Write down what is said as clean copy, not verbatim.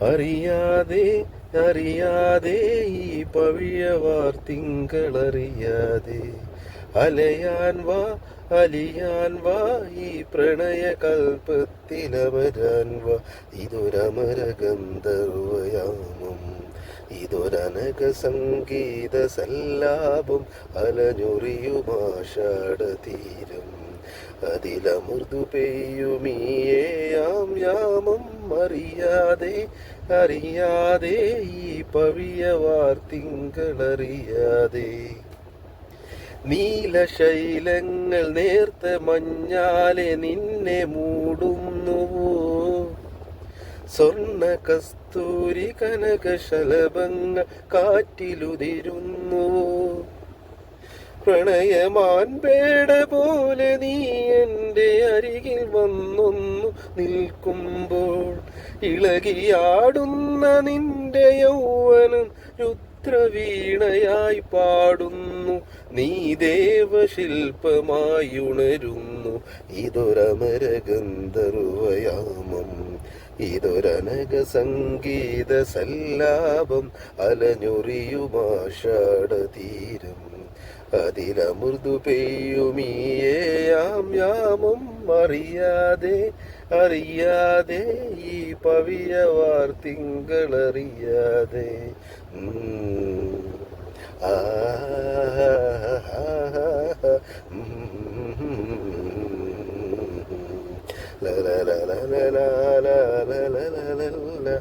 അറിയാതെ അറിയാതെ ഈ പവിഴവാർ തിങ്കളറിയാതെ അലയാൻ വാ അലിയാൻ വാ ഈ പ്രണയകൽപ്പത്തിലമരാൻ വാ ഇതൊരമര ഗന്ധർവയാമം ഇതൊരനക സംഗീത സല്ലാപം അലഞ്ഞൊറിയുമാഷാഢതീരം അതിലമൃദു പെയ്യുമീയാം യാമം അറിയാതെ അറിയാതെ ഈ പവിഴവാർ തിങ്കളറിയാതെ നീലശൈലങ്ങൾ നേർത്ത മഞ്ഞാലെ നിന്നെ മൂടുന്നുവോ സ്വർണ്ണ കസ്തൂരി കനകശലഭങ്ങൾ കാറ്റിലുതിരുന്നുവോ പ്രണയമാൻപേട പോലെ നീ എൻ്റെ അരികിൽ വന്നൊന്നു നിൽക്കുമ്പോൾ ഇളകിയാടുന്ന നിന്റെ യൗവനം രുദ്രവീണയായി പാടുന്നു നീ ദേവശില്പമായി ഉണരുന്നു ഇതൊരമര ഗന്ധർവയാമം ഇതൊരനക സംഗീത സല്ലാപം അലഞ്ഞൊറിയുമാഷാഢതീരം അതിലമൃദു പെയ്യുമീയാം യാമം അറിയാതെ അറിയാതെ ഈ പവിഴവാർ തിങ്കളറിയാതെ ആ la la la la la la la la la la la